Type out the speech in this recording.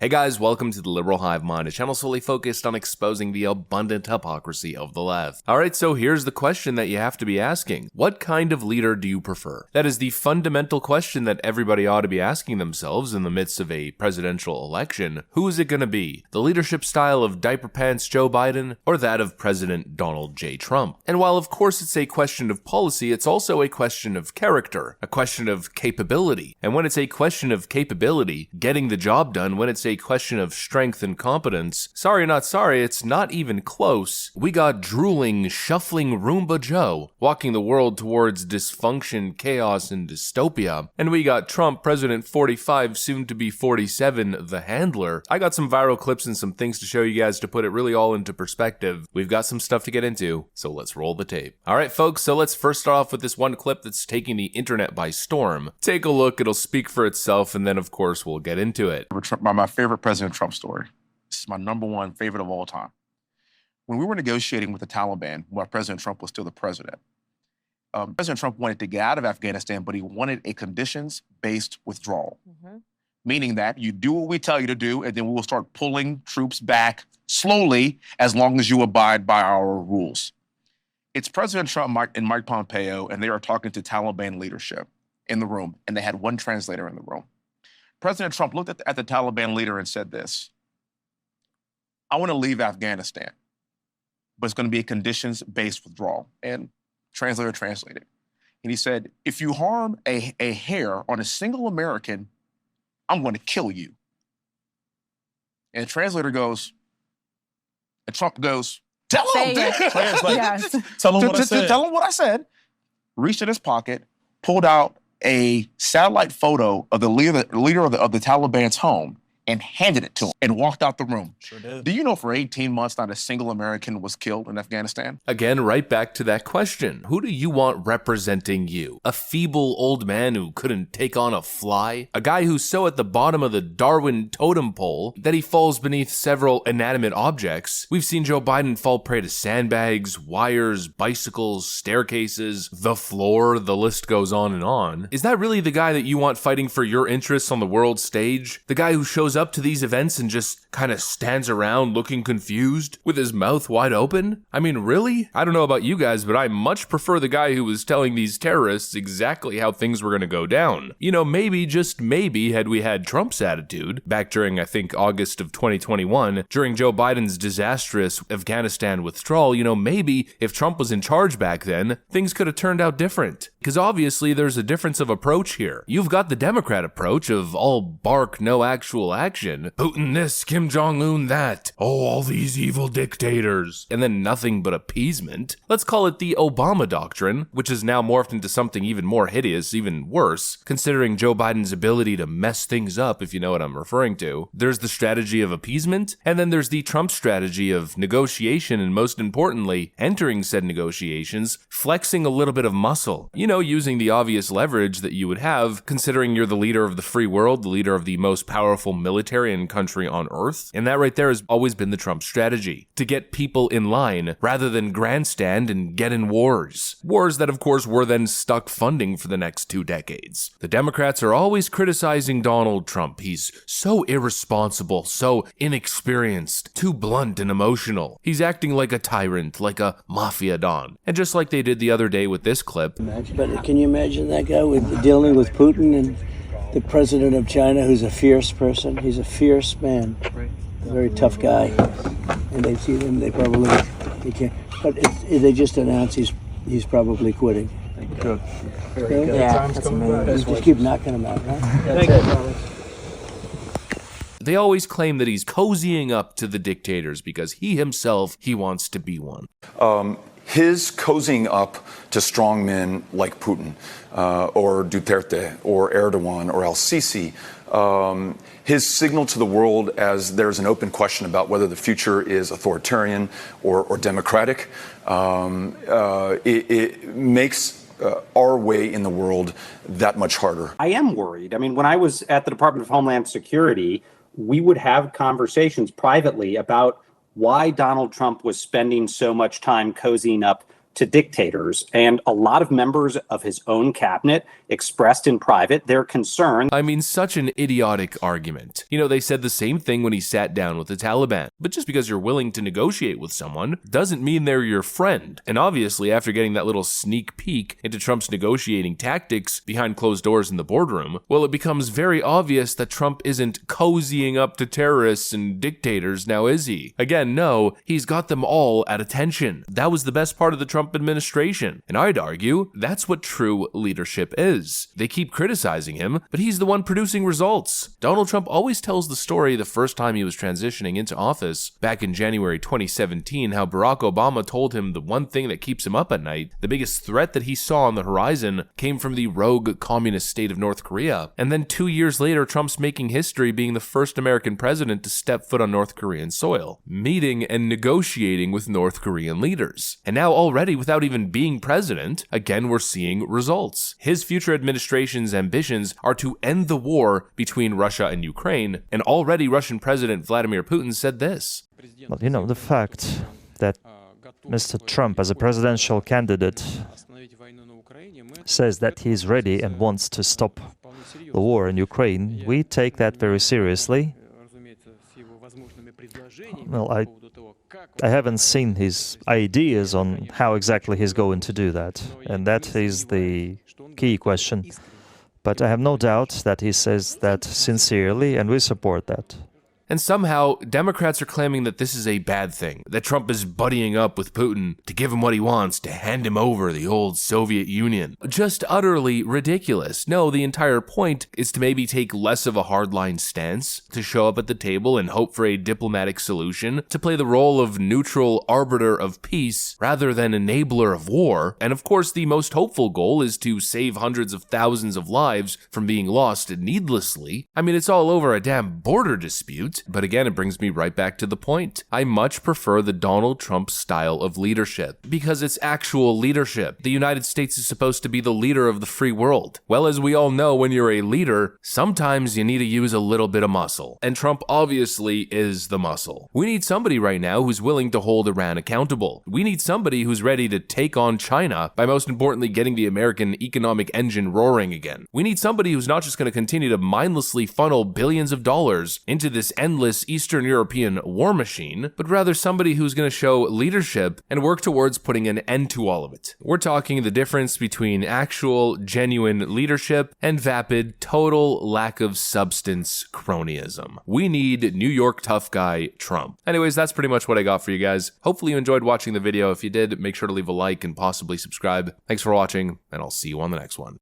Hey guys, welcome to the Liberal Hive Mind, a channel solely focused on exposing the abundant hypocrisy of the left. Alright, so here's the question that you have to be asking. What kind of leader do you prefer? That is the fundamental question that everybody ought to be asking themselves in the midst of a presidential election. Who is it going to be? The leadership style of diaper pants Joe Biden, or that of President Donald J. Trump? And while of course it's a question of policy, it's also a question of character, a question of capability. And when it's a question of capability, getting the job done, when it's a question of strength and competence, sorry not sorry, it's not even close. We got drooling, shuffling Roomba Joe, walking the world towards dysfunction, chaos, and dystopia. And we got Trump, President 45, soon to be 47, the handler. I got some viral clips and some things to show you guys to put it really all into perspective. We've got some stuff to get into, so let's roll the tape. Alright folks, so let's first start off with this one clip that's taking the internet by storm. Take a look, it'll speak for itself, and then of course we'll get into it. My favorite President Trump story. This is my number one favorite of all time. When we were negotiating with the Taliban, while President Trump was still the president, President Trump wanted to get out of Afghanistan, but he wanted a conditions-based withdrawal, meaning that you do what we tell you to do, and then we will start pulling troops back slowly as long as you abide by our rules. It's President Trump and Mike Pompeo, and they are talking to Taliban leadership in the room, and they had one translator in the room. President Trump looked at the Taliban leader and said this: I want to leave Afghanistan, but it's going to be a conditions-based withdrawal. And translator translated. And he said, if you harm a hair on a single American, I'm going to kill you. And the translator goes, and Trump goes, tell him. Yes. Tell him what I said. Tell him what I said. Reached in his pocket, pulled out a satellite photo of the leader of the Taliban's home and handed it to him and walked out the room. Sure did. Do you know for 18 months not a single American was killed in Afghanistan? Again, right back to that question. Who do you want representing you? A feeble old man who couldn't take on a fly? A guy who's so at the bottom of the Darwin totem pole that he falls beneath several inanimate objects? We've seen Joe Biden fall prey to sandbags, wires, bicycles, staircases, the floor, the list goes on and on. Is that really the guy that you want fighting for your interests on the world stage? The guy who shows up to these events and just kind of stands around looking confused with his mouth wide open? I mean, really? I don't know about you guys, but I much prefer the guy who was telling these terrorists exactly how things were going to go down. You know, maybe, just maybe, had we had Trump's attitude back during, I think, August of 2021, during Joe Biden's disastrous Afghanistan withdrawal, you know, maybe if Trump was in charge back then, things could have turned out different. Because obviously there's a difference of approach here. You've got the Democrat approach of all bark, no actual action. Putin this, Kim Jong-un that. Oh, all these evil dictators. And then nothing but appeasement. Let's call it the Obama doctrine, which has now morphed into something even more hideous, even worse, considering Joe Biden's ability to mess things up, if you know what I'm referring to. There's the strategy of appeasement, and then there's the Trump strategy of negotiation, and most importantly, entering said negotiations, flexing a little bit of muscle. You know, using the obvious leverage that you would have, considering you're the leader of the free world, the leader of the most powerful military and country on earth. And that right there has always been the Trump strategy, to get people in line rather than grandstand and get in wars. Wars that of course were then stuck funding for the next 2 decades. The Democrats are always criticizing Donald Trump. He's so irresponsible, so inexperienced, too blunt and emotional. He's acting like a tyrant, like a mafia don. And just like they did the other day with this clip. But can you imagine that guy dealing with Putin and the president of China, who's a fierce person? He's a fierce man, a very tough guy. And they see him, they can't. But they just announced he's probably quitting. Good. Very good. Yeah, that's amazing. Just keep knocking him out, huh? That's it. They always claim that he's cozying up to the dictators because he himself, he wants to be one. His cozying up to strongmen like Putin or Duterte or Erdogan or al-Sisi, his signal to the world as there's an open question about whether the future is authoritarian or democratic, it makes our way in the world that much harder. I am worried. I mean, when I was at the Department of Homeland Security, we would have conversations privately about why Donald Trump was spending so much time cozying up to dictators. And a lot of members of his own cabinet expressed in private their concern. I mean, such an idiotic argument. You know, they said the same thing when he sat down with the Taliban. But just because you're willing to negotiate with someone doesn't mean they're your friend. And obviously, after getting that little sneak peek into Trump's negotiating tactics behind closed doors in the boardroom, well, it becomes very obvious that Trump isn't cozying up to terrorists and dictators, now is he? Again, no, he's got them all at attention. That was the best part of the Trump administration. And I'd argue that's what true leadership is. They keep criticizing him, but he's the one producing results. Donald Trump always tells the story the first time he was transitioning into office, back in January 2017, how Barack Obama told him the one thing that keeps him up at night, the biggest threat that he saw on the horizon, came from the rogue communist state of North Korea. And then 2 years later, Trump's making history being the first American president to step foot on North Korean soil, meeting and negotiating with North Korean leaders. And now already, without even being president, again we're seeing results. His future administration's ambitions are to end the war between Russia and Ukraine, and already Russian President Vladimir Putin said this. Well, you know, the fact that Mr. Trump, as a presidential candidate, says that he's ready and wants to stop the war in Ukraine, we take that very seriously. Well, I haven't seen his ideas on how exactly he's going to do that, and that is the key question. But I have no doubt that he says that sincerely, and we support that. And somehow, Democrats are claiming that this is a bad thing, that Trump is buddying up with Putin to give him what he wants, to hand him over the old Soviet Union. Just utterly ridiculous. No, the entire point is to maybe take less of a hardline stance, to show up at the table and hope for a diplomatic solution, to play the role of neutral arbiter of peace rather than enabler of war. And of course, the most hopeful goal is to save hundreds of thousands of lives from being lost needlessly. I mean, it's all over a damn border dispute. But again, it brings me right back to the point. I much prefer the Donald Trump style of leadership because it's actual leadership. The United States is supposed to be the leader of the free world. Well, as we all know, when you're a leader, sometimes you need to use a little bit of muscle. And Trump obviously is the muscle. We need somebody right now who's willing to hold Iran accountable. We need somebody who's ready to take on China by most importantly getting the American economic engine roaring again. We need somebody who's not just going to continue to mindlessly funnel billions of dollars into this endless Eastern European war machine, but rather somebody who's going to show leadership and work towards putting an end to all of it. We're talking the difference between actual, genuine leadership and vapid, total lack of substance cronyism. We need New York tough guy Trump. Anyways, that's pretty much what I got for you guys. Hopefully you enjoyed watching the video. If you did, make sure to leave a like and possibly subscribe. Thanks for watching, and I'll see you on the next one.